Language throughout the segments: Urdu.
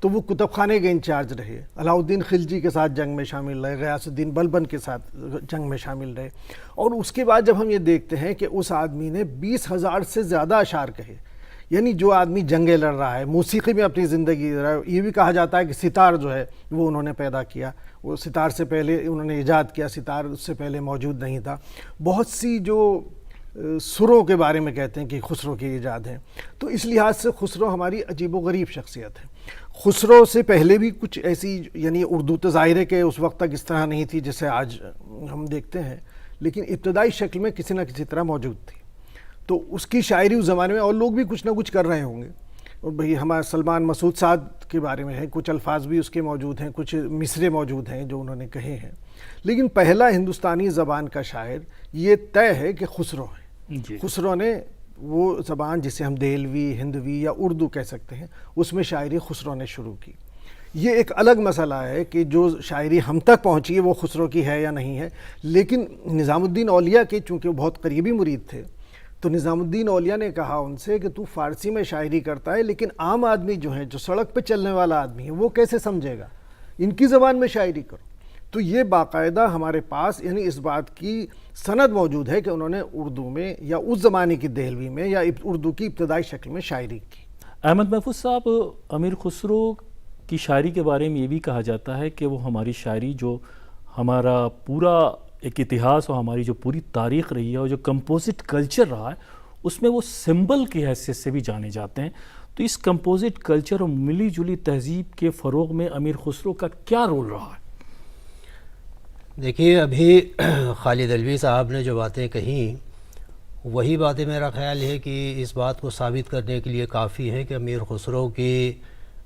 تو وہ کتب خانے کے انچارج رہے، علاؤ الدین خلجی کے ساتھ جنگ میں شامل رہے، غیاث الدین بلبن کے ساتھ جنگ میں شامل رہے، اور اس کے بعد جب ہم یہ دیکھتے ہیں کہ اس آدمی نے 20,000 سے زیادہ اشعار کہے، یعنی جو آدمی جنگیں لڑ رہا ہے، موسیقی میں اپنی زندگی دے رہا ہے، یہ بھی کہا جاتا ہے کہ ستار جو ہے وہ انہوں نے پیدا کیا، وہ ستار سے پہلے انہوں نے ایجاد کیا، ستار اس سے پہلے موجود نہیں تھا، بہت سی جو سروں کے بارے میں کہتے ہیں کہ خسرو کی ایجاد ہیں، تو اس لحاظ سے خسرو ہماری عجیب و غریب شخصیت ہے۔ خسرو سے پہلے بھی کچھ ایسی، یعنی اردو تو ظاہر ہے کہ اس وقت تک اس طرح نہیں تھی جیسے آج ہم دیکھتے ہیں، لیکن ابتدائی شکل میں کسی نہ کسی طرح موجود تھی، تو اس کی شاعری اس زمانے میں، اور لوگ بھی کچھ نہ کچھ کر رہے ہوں گے، اور بھئی ہمارا سلمان مسعود سعد کے بارے میں ہے، کچھ الفاظ بھی اس کے موجود ہیں، کچھ مصرے موجود ہیں جو انہوں نے کہے ہیں، لیکن پہلا ہندوستانی زبان کا شاعر یہ طے ہے کہ خسرو ہے۔ خسرو نے وہ زبان جسے ہم دہلوی، ہندوی یا اردو کہہ سکتے ہیں، اس میں شاعری خسرو نے شروع کی۔ یہ ایک الگ مسئلہ ہے کہ جو شاعری ہم تک پہنچی ہے وہ خسرو کی ہے یا نہیں ہے، لیکن نظام الدین اولیاء کے چونکہ وہ بہت قریبی مرید تھے، تو نظام الدین اولیاء نے کہا ان سے کہ تو فارسی میں شاعری کرتا ہے، لیکن عام آدمی جو ہے، جو سڑک پہ چلنے والا آدمی ہے، وہ کیسے سمجھے گا، ان کی زبان میں شاعری کرو۔ تو یہ باقاعدہ ہمارے پاس یعنی اس بات کی سند موجود ہے کہ انہوں نے اردو میں یا اس زمانے کی دہلوی میں یا اردو کی ابتدائی شکل میں شاعری کی۔ احمد محفوظ صاحب، امیر خسرو کی شاعری کے بارے میں یہ بھی کہا جاتا ہے کہ وہ ہماری شاعری جو ہمارا پورا ایک اتہاس اور ہماری جو پوری تاریخ رہی ہے اور جو کمپوزٹ کلچر رہا ہے اس میں وہ سمبل کی حیثیت سے بھی جانے جاتے ہیں، تو اس کمپوزٹ کلچر اور ملی جلی تہذیب کے فروغ میں امیر خسرو کا کیا رول رہا ہے؟ دیکھیے، ابھی خالد علوی صاحب نے جو باتیں کہیں وہی باتیں میرا خیال ہے کہ اس بات کو ثابت کرنے کے لیے کافی ہے کہ امیر خسرو کی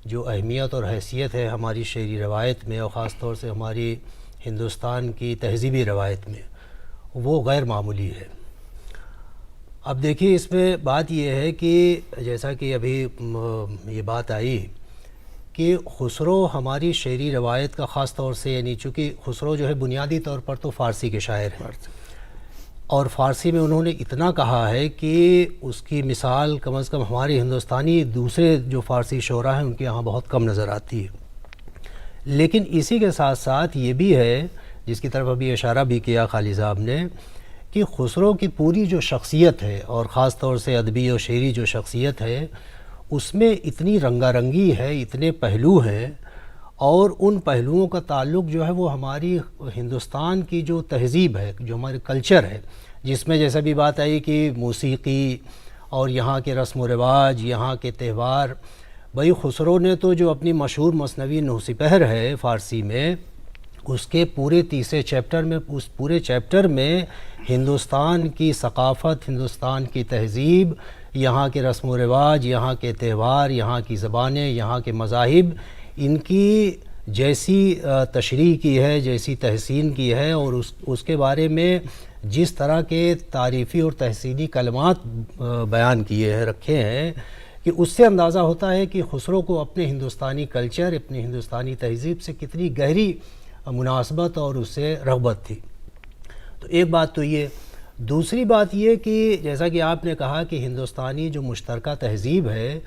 جو اہمیت اور حیثیت ہے ہماری شعری روایت میں، اور خاص طور سے ہماری ہندوستان کی تہذیبی روایت میں، وہ غیر معمولی ہے۔ اب دیکھیے، اس میں بات یہ ہے کہ جیسا کہ ابھی یہ بات آئی کہ خسرو ہماری شعری روایت کا خاص طور سے، یعنی چونکہ خسرو جو ہے بنیادی طور پر تو فارسی کے شاعر ہیں، اور فارسی میں انہوں نے اتنا کہا ہے کہ اس کی مثال کم از کم ہمارے ہندوستانی دوسرے جو فارسی شعراء ہیں ان کے یہاں بہت کم نظر آتی ہے۔ لیکن اسی کے ساتھ ساتھ یہ بھی ہے، جس کی طرف ابھی اشارہ بھی کیا خالد صاحب نے، کہ خسرو کی پوری جو شخصیت ہے اور خاص طور سے ادبی اور شعری جو شخصیت ہے اس میں اتنی رنگا رنگی ہے، اتنے پہلو ہیں، اور ان پہلوؤں کا تعلق جو ہے وہ ہماری ہندوستان کی جو تہذیب ہے، جو ہمارے کلچر ہے، جس میں جیسا بھی بات آئی کہ موسیقی اور یہاں کے رسم و رواج، یہاں کے تہوار۔ بھائی خسرو نے تو جو اپنی مشہور مثنوی نوح سپہر ہے فارسی میں، اس کے پورے تیسرے چیپٹر میں، اس پورے چیپٹر میں ہندوستان کی ثقافت، ہندوستان کی تہذیب، یہاں کے رسم و رواج، یہاں کے تہوار، یہاں کی زبانیں، یہاں کے مذاہب، ان کی جیسی تشریح کی ہے، جیسی تحسین کی ہے، اور اس کے بارے میں جس طرح کے تعریفی اور تحسینی کلمات بیان کیے ہیں، رکھے ہیں، کہ اس سے اندازہ ہوتا ہے کہ خسرو کو اپنے ہندوستانی کلچر، اپنے ہندوستانی تہذیب سے کتنی گہری مناسبت اور اس سے رغبت تھی۔ تو ایک بات تو یہ، دوسری بات یہ کہ جیسا کہ آپ نے کہا کہ ہندوستانی جو مشترکہ تہذیب ہے،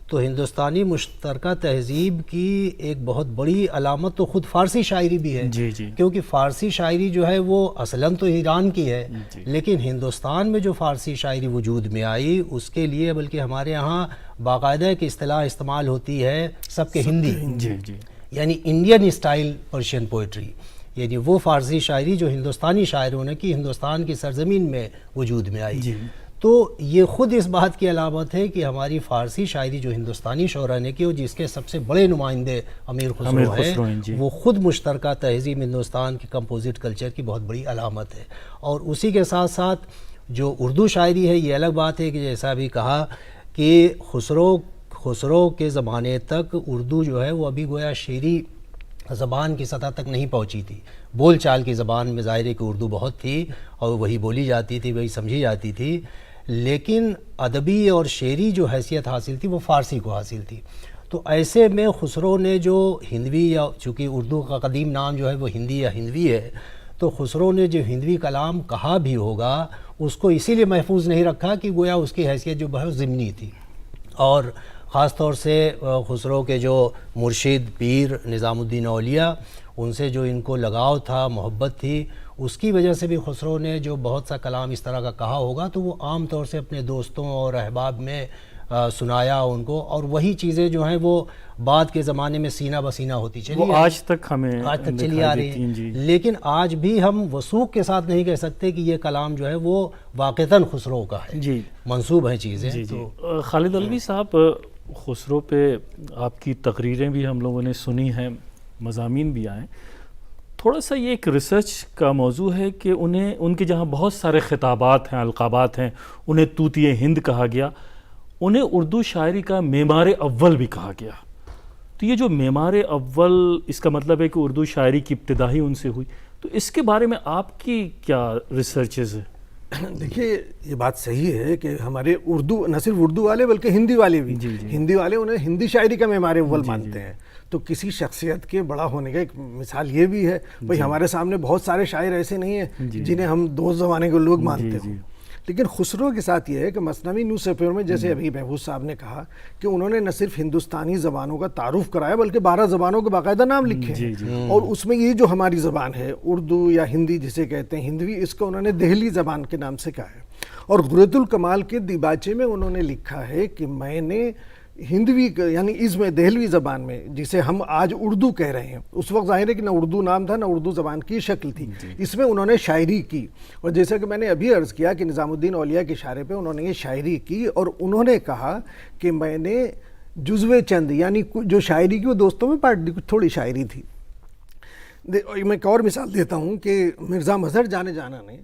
تو ہندوستانی مشترکہ تہذیب کی ایک بہت بڑی علامت تو خود فارسی شاعری بھی ہے، کیونکہ فارسی شاعری جو ہے وہ اصلاً تو ایران کی ہے، لیکن ہندوستان میں جو فارسی شاعری وجود میں آئی اس کے لیے بلکہ ہمارے ہاں باقاعدہ ایک اصطلاح استعمال ہوتی ہے سب کے ہندی، یعنی انڈین اسٹائل پرشین پوئٹری، یعنی وہ فارسی شاعری جو ہندوستانی شاعروں نے کی ہندوستان کی سرزمین میں وجود میں آئی۔ تو یہ خود اس بات کی علامت ہے کہ ہماری فارسی شاعری جو ہندوستانی شعراء نے کی اور جس کے سب سے بڑے نمائندے امیر خسرو ہیں، وہ خود مشترکہ تہذیب ہندوستان کے کمپوزٹ کلچر کی بہت بڑی علامت ہے۔ اور اسی کے ساتھ ساتھ جو اردو شاعری ہے، یہ الگ بات ہے کہ جیسا بھی کہا کہ خسرو کے زمانے تک اردو جو ہے وہ ابھی گویا شعری زبان کی سطح تک نہیں پہنچی تھی، بول چال کی زبان میں ظاہر ہے کہ اردو بہت تھی اور وہی بولی جاتی تھی، وہی سمجھی جاتی تھی، لیکن ادبی اور شعری جو حیثیت حاصل تھی وہ فارسی کو حاصل تھی۔ تو ایسے میں خسرو نے جو ہندوی، یا چونکہ اردو کا قدیم نام جو ہے وہ ہندی یا ہندوی ہے، تو خسرو نے جو ہندوی کلام کہا بھی ہوگا اس کو اسی لیے محفوظ نہیں رکھا کہ گویا اس کی حیثیت جو بہت ضمنی تھی، اور خاص طور سے خسرو کے جو مرشد پیر نظام الدین اولیاء، ان سے جو ان کو لگاؤ تھا، محبت تھی، اس کی وجہ سے بھی خسرو نے جو بہت سا کلام اس طرح کا کہا ہوگا تو وہ عام طور سے اپنے دوستوں اور احباب میں سنایا ان کو، اور وہی چیزیں جو ہیں وہ بعد کے زمانے میں سینہ بسینہ ہوتی چلی وہ آج تک ہمیں آج تک چلی آ رہی ہیں، جی۔ لیکن آج بھی ہم وثوق کے ساتھ نہیں کہہ سکتے کہ یہ کلام جو ہے وہ واقعتاً خسرو کا ہے، جی منسوب ہیں چیزیں۔ جی جی تو خالد علوی صاحب، خسرو پہ آپ کی تقریریں بھی ہم لوگوں نے سنی ہیں، مضامین بھی آئے، تھوڑا سا یہ ایک ریسرچ کا موضوع ہے کہ انہیں ان کے جہاں بہت سارے خطابات ہیں، القابات ہیں، انہیں طوطی ہند کہا گیا، انہیں اردو شاعری کا معمار اول بھی کہا گیا۔ تو یہ جو معمار اول، اس کا مطلب ہے کہ اردو شاعری کی ابتدا ہی ان سے ہوئی، تو اس کے بارے میں آپ کی کیا ریسرچز ہے؟ دیکھیے یہ بات صحیح ہے کہ ہمارے اردو، نہ صرف اردو والے بلکہ ہندی والے بھی، ہندی والے انہیں ہندی شاعری کا معمار اول مانتے ہیں۔ تو کسی شخصیت کے بڑا ہونے کا ایک مثال یہ بھی ہے، بھئی ہمارے سامنے بہت سارے شاعر ایسے نہیں ہیں جنہیں ہم دوست زمانے کے لوگ مانتے ہوں، لیکن خسرو کے ساتھ یہ ہے کہ مثنوی نور سفیر میں جیسے ابھی محفوظ صاحب نے کہا کہ انہوں نے نہ صرف ہندوستانی زبانوں کا تعارف کرایا بلکہ 12 زبانوں کے باقاعدہ نام لکھے ہیں، اور اس میں یہ جو ہماری زبان ہے اردو یا ہندی جسے کہتے ہیں ہندوی، اس کو انہوں نے دہلی زبان کے نام سے کہا ہے، اور غریت الکمال کے دیباچے میں انہوں نے لکھا ہے کہ میں نے ہندوی یعنی اس میں دہلوی زبان میں جسے ہم آج اردو کہہ رہے ہیں، اس وقت ظاہر ہے کہ نہ اردو نام تھا نہ اردو زبان کی شکل تھی، اس میں انہوں نے شاعری کی، اور جیسا کہ میں نے ابھی عرض کیا کہ نظام الدین اولیاء کے اشارے پہ انہوں نے یہ شاعری کی، اور انہوں نے کہا کہ میں نے جزوے چند یعنی جو شاعری کی وہ دوستوں میں بانٹ دی، کچھ تھوڑی شاعری تھی۔ میں ایک اور مثال دیتا ہوں کہ مرزا مظہر جانے جانا نے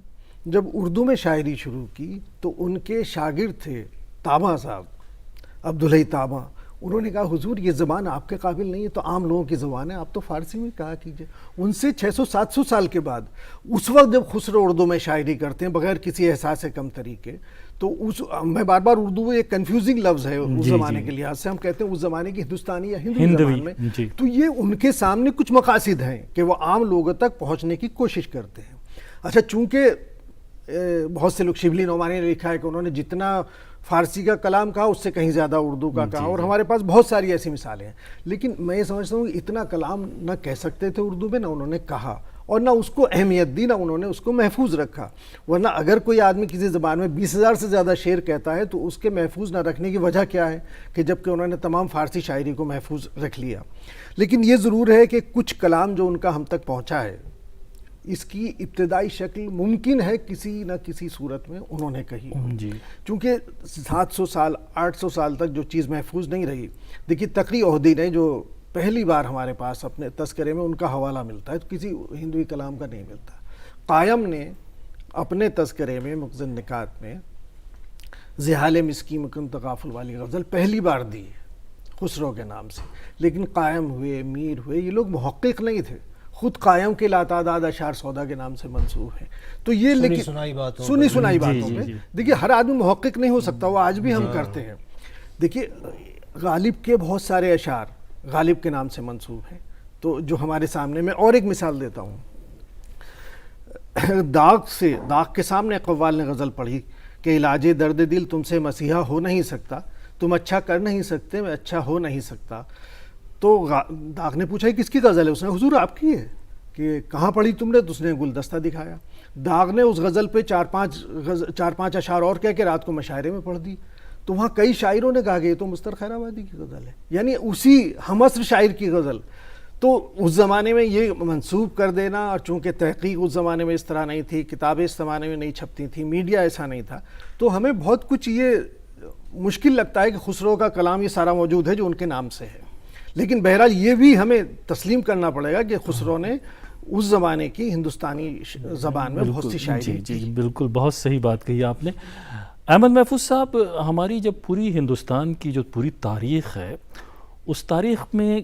جب اردو میں شاعری شروع کی تو ان کے شاگرد تھے طابہ صاحب، عبدالحی طابہ، انہوں نے کہا حضور یہ زبان آپ کے قابل نہیں ہے، تو عام لوگوں کی زبان ہے، آپ تو فارسی میں کہا کیجئے۔ ان سے 600-700 سال کے بعد اس وقت جب خسرو اردو میں شاعری کرتے ہیں بغیر کسی احساس کم طریقے، تو میں بار بار اردو ایک کنفیوزنگ لفظ ہے اس زمانے کے لحاظ سے، ہم کہتے ہیں اس زمانے کی ہندوستانی یا ہندوی زبان میں، تو یہ ان کے سامنے کچھ مقاصد ہیں کہ وہ عام لوگوں تک پہنچنے کی کوشش کرتے ہیں۔ اچھا، چونکہ بہت سے لوگ، شبلی نعمانی نے لکھا ہے کہ انہوں نے جتنا فارسی کا کلام کہا اس سے کہیں زیادہ اردو کا کہا، اور ہمارے پاس بہت ساری ایسی مثالیں ہیں، لیکن میں یہ سمجھتا ہوں کہ اتنا کلام نہ کہہ سکتے تھے اردو میں، نہ انہوں نے کہا، اور نہ اس کو اہمیت دی، نہ انہوں نے اس کو محفوظ رکھا، ورنہ اگر کوئی آدمی کسی زبان میں 20,000 سے زیادہ شعر کہتا ہے تو اس کے محفوظ نہ رکھنے کی وجہ کیا ہے کہ جبکہ انہوں نے تمام فارسی شاعری کو محفوظ رکھ لیا۔ لیکن یہ ضرور ہے کہ کچھ کلام جو ان کا ہم تک پہنچا ہے، اس کی ابتدائی شکل ممکن ہے کسی نہ کسی صورت میں انہوں نے کہی، چونکہ 700 سال 800 سال تک جو چیز محفوظ نہیں رہی۔ دیکھیے تقی عہدی نے جو پہلی بار ہمارے پاس اپنے تذکرے میں ان کا حوالہ ملتا ہے تو کسی ہندوی کلام کا نہیں ملتا۔ قائم نے اپنے تذکرے میں مخزن نکات میں زحال مسکی مکن تغافل والی غزل پہلی بار دی خسرو کے نام سے، لیکن قائم ہوئے، میر ہوئے، یہ لوگ محقق نہیں تھے، خود قائم کے لاتعداد اشعار سودا کے نام سے منسوب ہیں۔ تو یہ لیکن سنی سنائی باتوں میں دیکھیے ہر آدمی محقق نہیں ہو سکتا، وہ آج بھی ہم کرتے ہیں۔ دیکھیے غالب کے بہت سارے اشعار غالب کے نام سے منسوب ہیں، تو جو ہمارے سامنے، میں اور ایک مثال دیتا ہوں، داغ کے سامنے قوال نے غزل پڑھی کہ علاج درد دل تم سے مسیحا ہو نہیں سکتا، تم اچھا کر نہیں سکتے، میں اچھا ہو نہیں سکتا۔ تو داغ نے پوچھا کس کی غزل ہے؟ اس نے حضور آپ کی ہے۔ کہ کہاں پڑھی تم نے؟ تو اس نے گلدستہ دکھایا۔ داغ نے اس غزل پہ چار پانچ اشعار اور کہہ کے رات کو مشاعرے میں پڑھ دی، تو وہاں کئی شاعروں نے کہا کہ یہ تو مستر خیر آبادی کی غزل ہے، یعنی اسی ہمعصر شاعر کی غزل۔ تو اس زمانے میں یہ منسوب کر دینا، اور چونکہ تحقیق اس زمانے میں اس طرح نہیں تھی، کتابیں اس زمانے میں نہیں چھپتی تھیں، میڈیا ایسا نہیں تھا، تو ہمیں بہت کچھ یہ مشکل لگتا ہے کہ خسرو کا کلام یہ سارا موجود ہے جو ان کے نام سے ہے۔ لیکن بہرحال یہ بھی ہمیں تسلیم کرنا پڑے گا کہ خسرو نے اس زمانے کی ہندوستانی زبان میں بہت سی شاعری کی۔ جی بالکل، بہت صحیح بات کہی آپ نے۔ احمد محفوظ صاحب، ہماری جب پوری ہندوستان کی جو پوری تاریخ ہے، اس تاریخ میں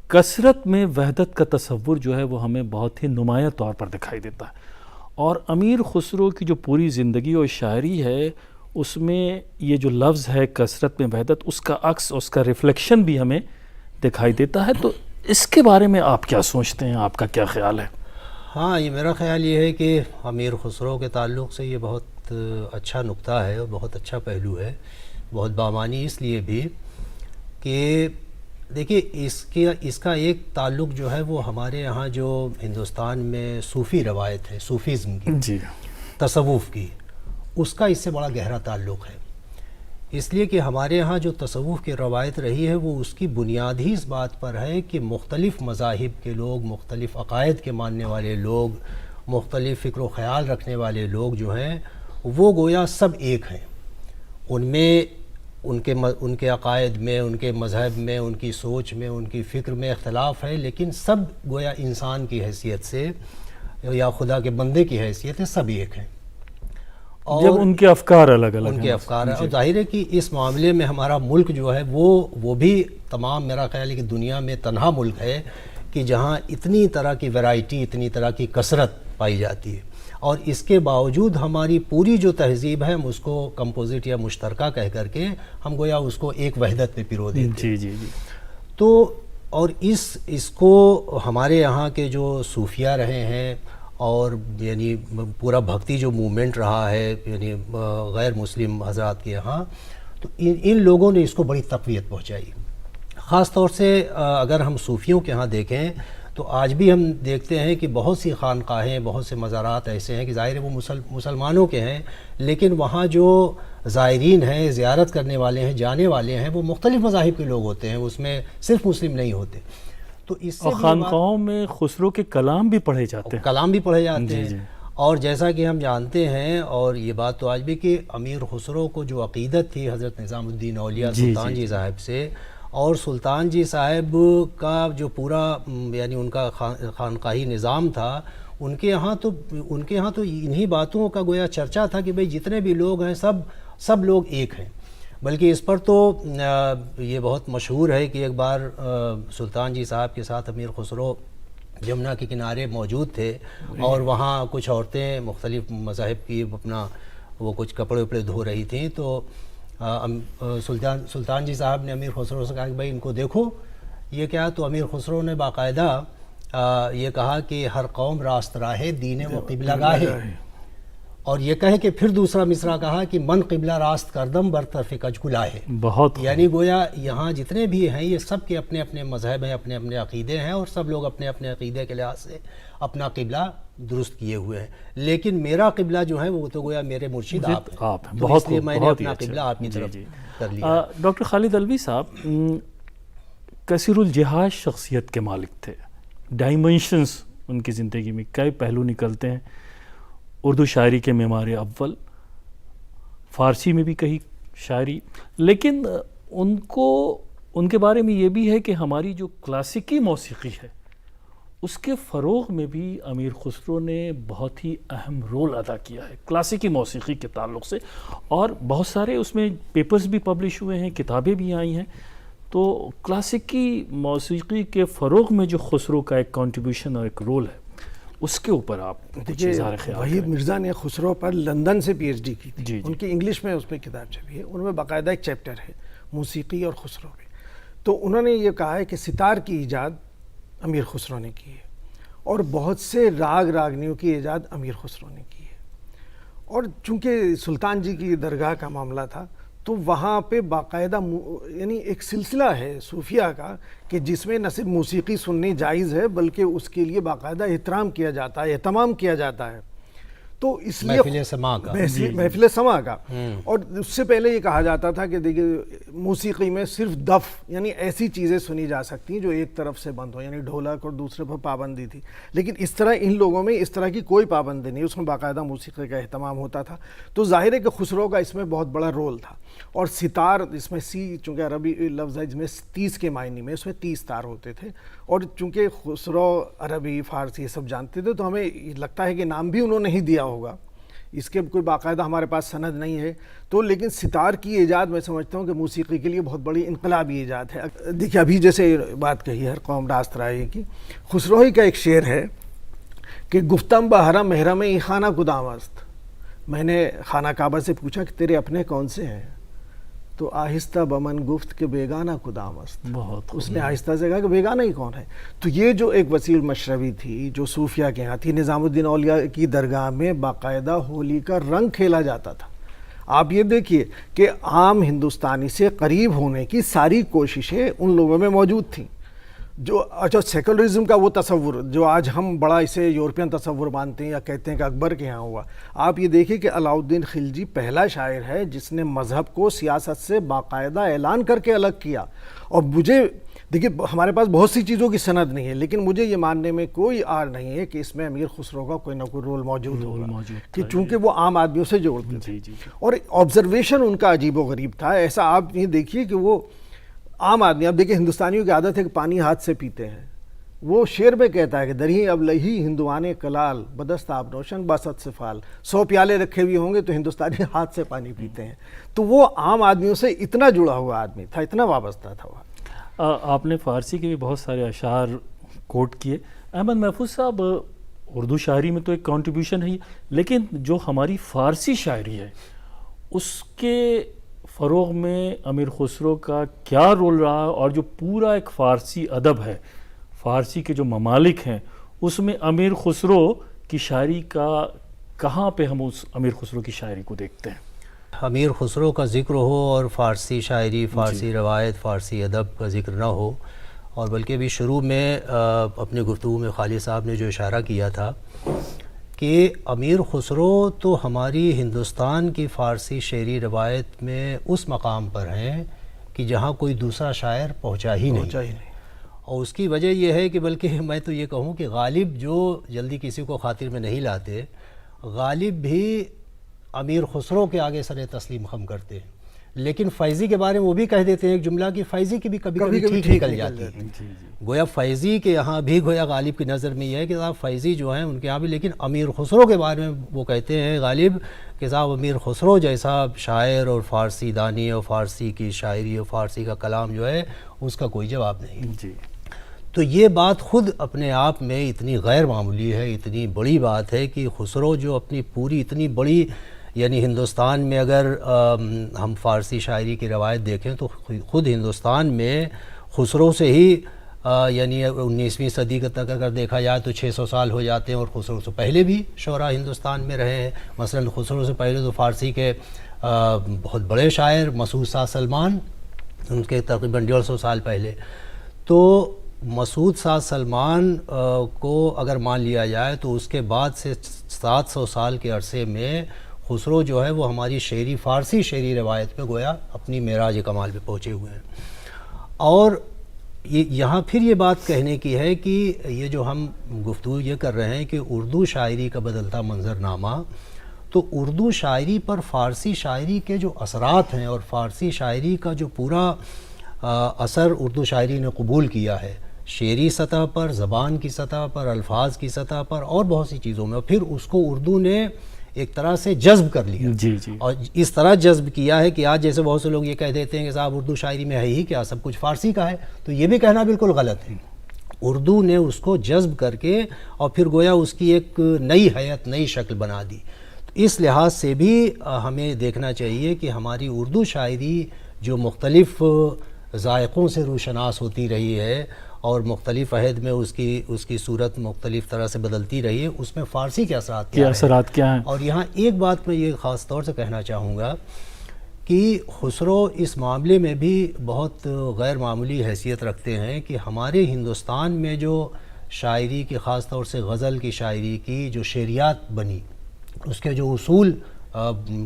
کثرت میں وحدت کا تصور جو ہے وہ ہمیں بہت ہی نمایاں طور پر دکھائی دیتا ہے، اور امیر خسرو کی جو پوری زندگی اور شاعری ہے اس میں یہ جو لفظ ہے کثرت میں وحدت، اس کا عکس، اس کا ریفلیکشن بھی ہمیں دکھائی دیتا ہے۔ تو اس کے بارے میں آپ کیا سوچتے ہیں، آپ کا کیا خیال ہے؟ ہاں، یہ میرا خیال یہ ہے کہ امیر خسرو کے تعلق سے یہ بہت اچھا نکتہ ہے اور بہت اچھا پہلو ہے، بہت بامانی اس لیے بھی کہ دیکھیے اس کا ایک تعلق جو ہے وہ ہمارے یہاں جو ہندوستان میں صوفی روایت ہے، صوفیزم کی، جی، تصوف کی، اس کا اس سے بڑا گہرا تعلق ہے، اس لیے کہ ہمارے یہاں جو تصوف کی روایت رہی ہے وہ اس کی بنیاد ہی اس بات پر ہے کہ مختلف مذاہب کے لوگ، مختلف عقائد کے ماننے والے لوگ، مختلف فکر و خیال رکھنے والے لوگ جو ہیں وہ گویا سب ایک ہیں، ان میں ان کے عقائد میں، ان کے مذہب میں، ان کی سوچ میں، ان کی فکر میں اختلاف ہے، لیکن سب گویا انسان کی حیثیت سے یا خدا کے بندے کی حیثیت سے سب ایک ہیں، اور جب ان کے افکار الگ الگ ان کے افکار ہیں، اور ظاہر ہے کہ اس معاملے میں ہمارا ملک جو ہے وہ بھی تمام، میرا خیال ہے کہ دنیا میں تنہا ملک ہے کہ جہاں اتنی طرح کی ویرائٹی، اتنی طرح کی کثرت پائی جاتی ہے، اور اس کے باوجود ہماری پوری جو تہذیب ہے ہم اس کو کمپوزٹ یا مشترکہ کہہ کر کے ہم گویا اس کو ایک وحدت میں پیرو دیتے ہیں۔ جی جی جی۔ تو اور اس کو ہمارے یہاں کے جو صوفیہ رہے ہیں اور یعنی پورا بھکتی جو موومنٹ رہا ہے یعنی غیر مسلم حضرات کے یہاں، تو ان لوگوں نے اس کو بڑی تقویت پہنچائی، خاص طور سے اگر ہم صوفیوں کے ہاں دیکھیں تو آج بھی ہم دیکھتے ہیں کہ بہت سی خانقاہیں، بہت سے مزارات ایسے ہیں کہ ظاہر ہے وہ مسلمانوں کے ہیں، لیکن وہاں جو زائرین ہیں، زیارت کرنے والے ہیں، جانے والے ہیں، وہ مختلف مذاہب کے لوگ ہوتے ہیں، اس میں صرف مسلم نہیں ہوتے۔ تو اس سے اور خانقاہوں میں خسرو کے کلام بھی پڑھے جاتے ہیں، کلام بھی پڑھے جاتے ہیں، اور جیسا کہ ہم جانتے ہیں، اور یہ بات تو آج بھی کہ امیر خسرو کو جو عقیدت تھی حضرت نظام الدین اولیاء سلطان جی صاحب سے، اور سلطان جی صاحب کا جو پورا یعنی ان کا خانقاہی نظام تھا، ان کے یہاں تو انہی باتوں کا گویا چرچا تھا کہ بھئی جتنے بھی لوگ ہیں سب لوگ ایک ہیں، بلکہ اس پر تو یہ بہت مشہور ہے کہ ایک بار سلطان جی صاحب کے ساتھ امیر خسرو جمنا کے کنارے موجود تھے، اور وہاں کچھ عورتیں مختلف مذاہب کی اپنا وہ کچھ کپڑے وپڑے دھو رہی تھیں، تو سلطان جی صاحب نے امیر خسرو سے کہا کہ بھائی ان کو دیکھو یہ کیا، تو امیر خسرو نے باقاعدہ یہ کہا کہ ہر قوم راست راہ دین و قبلہ گاہ، اور یہ کہے کہ پھر دوسرا مصرع کہا کہ من قبلہ راست کردم بر طرف کج کلا ہے، بہت یعنی گویا یہاں جتنے بھی ہیں یہ سب کے اپنے اپنے مذہب ہیں، اپنے اپنے عقیدے ہیں، اور سب لوگ اپنے اپنے عقیدے کے لحاظ سے اپنا قبلہ درست کیے ہوئے ہیں، لیکن میرا قبلہ جو ہے وہ تو گویا میرے مرشد آپ ہیں، تو اس لیے میں نے اپنا قبلہ آپ کی طرف کر لیا۔ ڈاکٹر خالد علوی صاحب کثیر الجہاز شخصیت کے مالک تھے، ڈائمنشنز ان کی زندگی میں کئی پہلو نکلتے ہیں، اردو شاعری کے معمار اول، فارسی میں بھی کئی شاعری، لیکن ان کے بارے میں یہ بھی ہے کہ ہماری جو کلاسیکی موسیقی ہے اس کے فروغ میں بھی امیر خسرو نے بہت ہی اہم رول ادا کیا ہے کلاسیکی موسیقی کے تعلق سے، اور بہت سارے اس میں پیپرز بھی پبلش ہوئے ہیں، کتابیں بھی آئی ہیں، تو کلاسیکی موسیقی کے فروغ میں جو خسرو کا ایک کنٹریبیوشن اور ایک رول ہے اس کے اوپر آپ کچھ اظہار خیال وحید مرزا نے خسرو پر لندن سے پی ایچ ڈی کی تھی، جی ان کی انگلش میں اس پہ کتاب چھپی ہے، ان میں باقاعدہ ایک چیپٹر ہے موسیقی اور خسرو پہ، تو انہوں نے یہ کہا ہے کہ ستار کی ایجاد امیر خسرو نے کی ہے، اور بہت سے راگنیوں کی ایجاد امیر خسرو نے کی ہے، اور چونکہ سلطان جی کی درگاہ کا معاملہ تھا تو وہاں پہ باقاعدہ یعنی ایک سلسلہ ہے صوفیہ کا کہ جس میں نہ صرف موسیقی سننی جائز ہے بلکہ اس کے لیے باقاعدہ احترام کیا جاتا ہے، اہتمام کیا جاتا ہے، تو اس لیے محفل سماع کا، اور اس سے پہلے یہ کہا جاتا تھا کہ دیکھیے موسیقی میں صرف دف یعنی ایسی چیزیں سنی جا سکتی ہیں جو ایک طرف سے بند ہو، یعنی ڈھولک، اور دوسرے پر پابندی تھی، لیکن اس طرح ان لوگوں میں اس طرح کی کوئی پابندی نہیں، اس میں باقاعدہ موسیقی کا اہتمام ہوتا تھا، تو ظاہر ہے کہ خسرو کا اس میں بہت بڑا رول تھا، اور ستار اس میں چونکہ عربی لفظ ہے جس میں 30 کے معنی میں اس میں 30 تار ہوتے تھے، اور چونکہ خسرو عربی فارسی یہ سب جانتے تھے تو ہمیں لگتا ہے کہ نام بھی انہوں نے ہی دیا ہوگا، اس کے کوئی باقاعدہ ہمارے پاس سند نہیں ہے، تو لیکن ستار کی ایجاد میں سمجھتا ہوں کہ موسیقی کے لیے بہت بڑی انقلابی ایجاد ہے۔ دیکھیے ابھی جیسے بات کہی ہر قوم راست رائے کی، خسرو ہی کا ایک شعر ہے کہ گفتم بحرم محرم ای خانہ کدام است، میں نے خانہ کعبہ سے پوچھا کہ تیرے اپنے کون سے ہیں، تو آہستہ بمن گفت کہ بیگانہ کدام است، اس نے آہستہ سے کہا کہ بیگانہ ہی کون ہے، تو یہ جو ایک وسیع مشربی تھی جو صوفیہ کے ہاں تھی، نظام الدین اولیاء کی درگاہ میں باقاعدہ ہولی کا رنگ کھیلا جاتا تھا، آپ یہ دیکھیے کہ عام ہندوستانی سے قریب ہونے کی ساری کوششیں ان لوگوں میں موجود تھیں. جو اچھا سیکولرزم کا وہ تصور جو آج ہم بڑا اسے یورپین تصور مانتے ہیں یا کہتے ہیں کہ اکبر کے ہاں ہوا. آپ یہ دیکھیں کہ علاء الدین خلجی پہلا شاعر ہے جس نے مذہب کو سیاست سے باقاعدہ اعلان کر کے الگ کیا. اور مجھے دیکھیے ہمارے پاس بہت سی چیزوں کی سند نہیں ہے لیکن مجھے یہ ماننے میں کوئی آر نہیں ہے کہ اس میں امیر خسرو کا کوئی نہ کوئی رول موجود ہوگا کہ چونکہ وہ عام آدمیوں سے جوڑتے تھے اور آبزرویشن ان کا عجیب و غریب تھا. ایسا آپ یہ دیکھیے کہ وہ عام آدمی، آپ دیکھیں ہندوستانیوں کی عادت ہے کہ پانی ہاتھ سے پیتے ہیں. وہ شعر میں کہتا ہے کہ درہیں اب لہی ہندوانے کلال بدست آب نوشن باسط سے فال. 100 پیالے رکھے ہوئے ہوں گے تو ہندوستانی ہاتھ سے پانی پیتے ہیں. تو وہ عام آدمیوں سے اتنا جڑا ہوا آدمی تھا، اتنا وابستہ تھا. وہ آپ نے فارسی کے بھی بہت سارے اشعار کوٹ کیے. احمد محفوظ صاحب، اردو شاعری میں تو ایک کنٹریبیوشن ہے لیکن جو ہماری فارسی شاعری ہے اس کے فروغ میں امیر خسرو کا کیا رول رہا، اور جو پورا ایک فارسی ادب ہے، فارسی کے جو ممالک ہیں اس میں امیر خسرو کی شاعری کا کہاں پہ ہم اس امیر خسرو کی شاعری کو دیکھتے ہیں؟ امیر خسرو کا ذکر ہو اور فارسی شاعری، فارسی روایت، فارسی ادب کا ذکر نہ ہو، اور بلکہ بھی شروع میں اپنے گفتگو میں خالد صاحب نے جو اشارہ کیا تھا کہ امیر خسرو تو ہماری ہندوستان کی فارسی شعری روایت میں اس مقام پر ہیں کہ جہاں کوئی دوسرا شاعر پہنچا ہی نہیں. اور اس کی وجہ یہ ہے کہ بلکہ میں تو یہ کہوں کہ غالب جو جلدی کسی کو خاطر میں نہیں لاتے، غالب بھی امیر خسرو کے آگے سر تسلیم خم کرتے ہیں. لیکن فیضی کے بارے میں وہ بھی کہہ دیتے ہیں ایک جملہ کہ فیضی کی بھی کبھی کبھی ٹھیک نکل جاتی ہے. گویا فیضی کے یہاں بھی گویا غالب کی نظر میں یہ ہے کہ صاحب فیضی جو ہیں ان کے یہاں بھی، لیکن امیر خسرو کے بارے میں وہ کہتے ہیں غالب کہ صاحب امیر خسرو جیسا شاعر اور فارسی دانی اور فارسی کی شاعری اور فارسی کا کلام جو ہے اس کا کوئی جواب نہیں. تو یہ بات خود اپنے آپ میں اتنی غیر معمولی ہے، اتنی بڑی بات ہے کہ خسرو جو اپنی پوری اتنی بڑی، یعنی ہندوستان میں اگر ہم فارسی شاعری کی روایت دیکھیں تو خود ہندوستان میں خسرو سے ہی یعنی 19ویں صدی تک اگر دیکھا جائے تو 600 سال ہو جاتے ہیں، اور خسرو سے پہلے بھی شعراء ہندوستان میں رہے ہیں. مثلا خسرو سے پہلے تو فارسی کے بہت بڑے شاعر مسعود شاہ سلمان، ان کے تقریباً 150 سال پہلے. تو مسعود شاہ سلمان کو اگر مان لیا جائے تو اس کے بعد سے 700 سال کے عرصے میں خسرو جو ہے وہ ہماری شعری فارسی شعری روایت میں گویا اپنی معراج کمال پہ پہنچے ہوئے ہیں. اور یہاں پھر یہ بات کہنے کی ہے کہ یہ جو ہم گفتگو یہ کر رہے ہیں کہ اردو شاعری کا بدلتا منظرنامہ، تو اردو شاعری پر فارسی شاعری کے جو اثرات ہیں اور فارسی شاعری کا جو پورا اثر اردو شاعری نے قبول کیا ہے، شعری سطح پر، زبان کی سطح پر، الفاظ کی سطح پر اور بہت سی چیزوں میں، اور پھر اس کو اردو نے ایک طرح سے جذب کر لیا. اور اس طرح جذب کیا ہے کہ آج جیسے بہت سے لوگ یہ کہہ دیتے ہیں کہ صاحب اردو شاعری میں ہے ہی کیا، سب کچھ فارسی کا ہے، تو یہ بھی کہنا بالکل غلط ہے. اردو نے اس کو جذب کر کے اور پھر گویا اس کی ایک نئی حیت، نئی شکل بنا دی. تو اس لحاظ سے بھی ہمیں دیکھنا چاہیے کہ ہماری اردو شاعری جو مختلف ذائقوں سے روشناس ہوتی رہی ہے اور مختلف عہد میں اس کی صورت مختلف طرح سے بدلتی رہی ہے، اس میں فارسی کے اثرات کیا ہیں. اور یہاں ایک بات میں یہ خاص طور سے کہنا چاہوں گا کہ خسرو اس معاملے میں بھی بہت غیر معمولی حیثیت رکھتے ہیں کہ ہمارے ہندوستان میں جو شاعری کی، خاص طور سے غزل کی شاعری کی جو شعریات بنی، اس کے جو اصول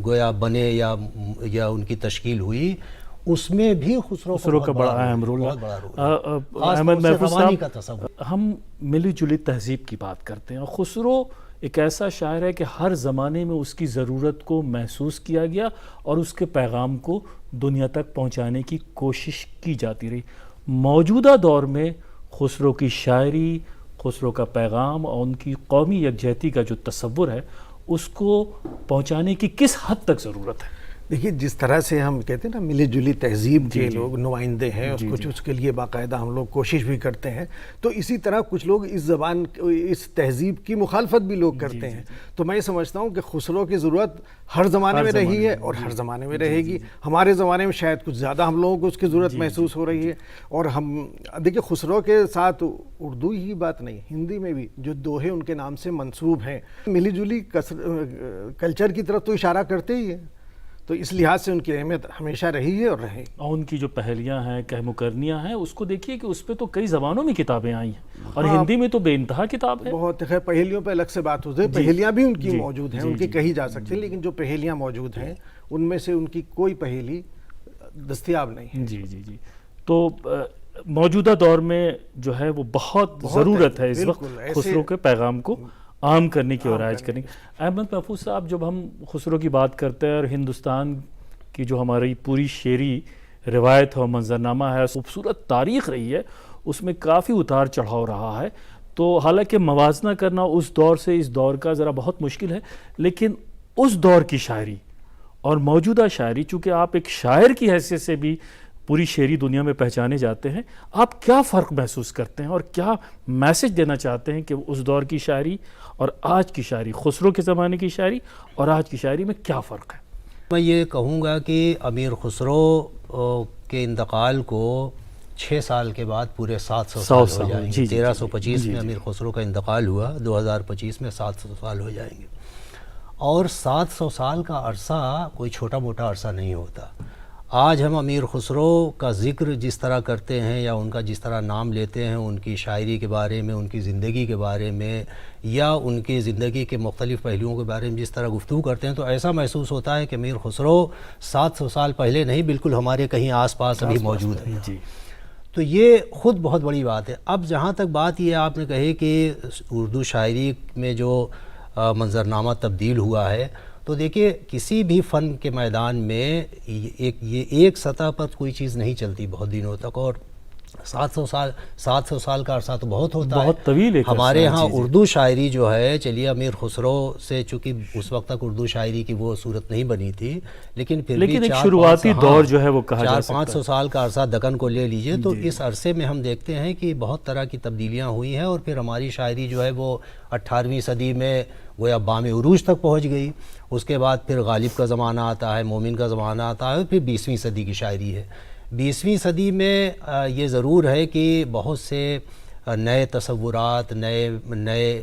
گویا بنے یا ان کی تشکیل ہوئی، اس میں بھی خسرو کا بڑا اہم رول ہے. احمد محفوظ صاحب، ہم ملی جلی تہذیب کی بات کرتے ہیں اور خسرو ایک ایسا شاعر ہے کہ ہر زمانے میں اس کی ضرورت کو محسوس کیا گیا اور اس کے پیغام کو دنیا تک پہنچانے کی کوشش کی جاتی رہی. موجودہ دور میں خسرو کی شاعری، خسرو کا پیغام اور ان کی قومی یکجہتی کا جو تصور ہے اس کو پہنچانے کی کس حد تک ضرورت ہے؟ دیکھیے جس طرح سے ہم کہتے ہیں نا ملی جلی تہذیب کے لوگ نمائندے ہیں، کچھ اس کے لیے باقاعدہ ہم لوگ کوشش بھی کرتے ہیں، تو اسی طرح کچھ لوگ اس تہذیب کی مخالفت بھی لوگ کرتے ہیں. تو میں سمجھتا ہوں کہ خسرو کی ضرورت ہر زمانے میں رہی ہے اور ہر زمانے میں رہے گی. ہمارے زمانے میں شاید کچھ زیادہ ہم لوگوں کو اس کی ضرورت محسوس ہو رہی ہے. اور ہم دیکھیے خسرو کے ساتھ اردو ہی بات نہیں، ہندی میں بھی جو دوہے ان کے نام سے منسوب ہیں، ملی جلی کلچر کی طرف تو اشارہ کرتے ہی ہیں. تو اس لحاظ سے ان کی اہمیت ہمیشہ رہی ہے اور رہے. اور ان کی جو پہلیاں ہیں، کہمکرنیاں ہیں، اس کو دیکھیے کہ اس پہ تو کئی زبانوں میں کتابیں آئی ہیں اور ہندی میں تو بے انتہا کتاب ہے. بہت خیر، پہیلیوں پہ الگ سے بات ہوتی ہے. پہیلیاں بھی ان کی موجود ہیں، ان کی کہی جا سکتی ہیں، لیکن جو پہیلیاں موجود ہیں ان میں سے ان کی کوئی پہیلی دستیاب نہیں ہے. جی. تو موجودہ دور میں جو ہے وہ بہت ضرورت ہے اس وقت خسرو کے پیغام کو عام کرنے کی اور رائج کرنے کی. احمد محفوظ صاحب، جب ہم خسرو کی بات کرتے ہیں اور ہندوستان کی جو ہماری پوری شعری روایت اور منظرنامہ ہے، خوبصورت تاریخ رہی ہے، اس میں کافی اتار چڑھاؤ رہا ہے. تو حالانکہ موازنہ کرنا اس دور سے اس دور کا ذرا بہت مشکل ہے، لیکن اس دور کی شاعری اور موجودہ شاعری، چونکہ آپ ایک شاعر کی حیثیت سے بھی پوری شعری دنیا میں پہچانے جاتے ہیں، آپ کیا فرق محسوس کرتے ہیں اور کیا میسج دینا چاہتے ہیں کہ اس دور کی شاعری اور آج کی شاعری، خسرو کے زمانے کی شاعری اور آج کی شاعری میں کیا فرق ہے؟ میں یہ کہوں گا کہ امیر خسرو کے انتقال کو 6 سال کے بعد پورے 700 سال ہو جائیں گے. 1325 میں امیر خسرو کا انتقال ہوا، 2025 میں 700 سال ہو جائیں گے. اور 700 سال کا عرصہ کوئی چھوٹا موٹا عرصہ نہیں ہوتا. آج ہم امیر خسرو کا ذکر جس طرح کرتے ہیں یا ان کا جس طرح نام لیتے ہیں، ان کی شاعری کے بارے میں، ان کی زندگی کے بارے میں یا ان کی زندگی کے مختلف پہلوؤں کے بارے میں جس طرح گفتگو کرتے ہیں، تو ایسا محسوس ہوتا ہے کہ امیر خسرو 700 سال پہلے نہیں، بالکل ہمارے کہیں آس پاس ابھی موجود ہے. تو یہ خود بہت بڑی بات ہے. اب جہاں تک بات یہ آپ نے کہی کہ اردو شاعری میں جو منظرنامہ تبدیل ہوا ہے، تو دیکھیے کسی بھی فن کے میدان میں یہ ایک سطح پر کوئی چیز نہیں چلتی بہت دنوں تک. اور 700 سال کا عرصہ تو بہت ہوتا ہے، بہت طویل. ہمارے ہاں اردو شاعری جو ہے، چلیے امیر خسرو سے چونکہ اس وقت تک اردو شاعری کی وہ صورت نہیں بنی تھی، لیکن پھر بھی ایک شروعاتی دور جو ہے وہ کہا جا سکتا ہے. 400-500 سال کا عرصہ دکن کو لے لیجئے، تو اس عرصے میں ہم دیکھتے ہیں کہ بہت طرح کی تبدیلیاں ہوئی ہیں. اور پھر ہماری شاعری جو ہے وہ 18ویں صدی میں گویا بام عروج تک پہنچ گئی. اس کے بعد پھر غالب کا زمانہ آتا ہے، مومن کا زمانہ آتا ہے، پھر 20ویں صدی کی شاعری ہے. 20ویں صدی میں یہ ضرور ہے کہ بہت سے نئے تصورات، نئے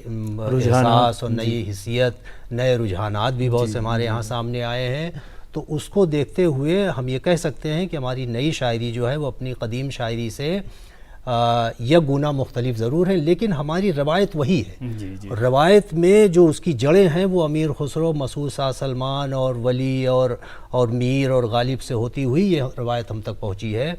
احساس اور نئی حیثیت، نئے رجحانات بھی بہت سے ہمارے یہاں سامنے آئے ہیں. تو اس کو دیکھتے ہوئے ہم یہ کہہ سکتے ہیں کہ ہماری نئی شاعری جو ہے وہ اپنی قدیم شاعری سے یک گنا مختلف ضرور ہے، لیکن ہماری روایت وہی ہے. روایت میں جو اس کی جڑیں ہیں وہ امیر خسرو، مسعود شاہ سلمان اور ولی اور میر اور غالب سے ہوتی ہوئی یہ روایت ہم تک پہنچی ہے.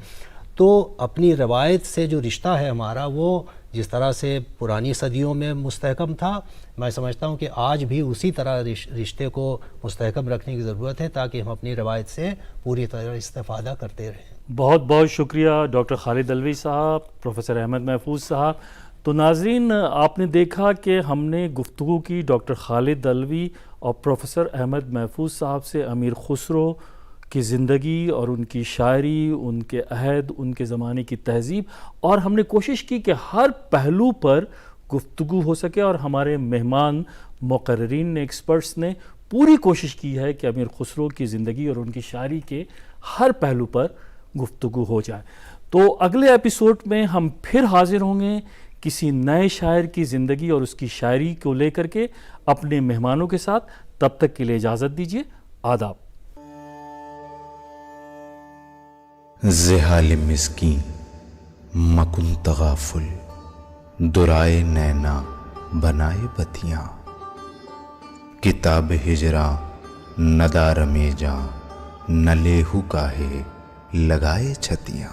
تو اپنی روایت سے جو رشتہ ہے ہمارا، وہ جس طرح سے پرانی صدیوں میں مستحکم تھا، میں سمجھتا ہوں کہ آج بھی اسی طرح رشتے کو مستحکم رکھنے کی ضرورت ہے، تاکہ ہم اپنی روایت سے پوری طرح استفادہ کرتے رہیں. بہت بہت شکریہ ڈاکٹر خالد علوی صاحب، پروفیسر احمد محفوظ صاحب. تو ناظرین، آپ نے دیکھا کہ ہم نے گفتگو کی ڈاکٹر خالد علوی اور پروفیسر احمد محفوظ صاحب سے امیر خسرو کی زندگی اور ان کی شاعری، ان کے عہد، ان کے زمانے کی تہذیب، اور ہم نے کوشش کی کہ ہر پہلو پر گفتگو ہو سکے. اور ہمارے مہمان مقررین نے، ایکسپرٹس نے پوری کوشش کی ہے کہ امیر خسرو کی زندگی اور ان کی شاعری کے ہر پہلو پر گفتگو ہو جائے. تو اگلے ایپیسوڈ میں ہم پھر حاضر ہوں گے کسی نئے شاعر کی زندگی اور اس کی شاعری کو لے کر کے اپنے مہمانوں کے ساتھ. تب تک کے لیے اجازت دیجیے. آداب. زحال مسکین مکن تغافل، درائے نینا بنائے بتیاں، کتاب ہجراں ندارم جاں، نہ لیہو کاہے لگائے چھتیاں.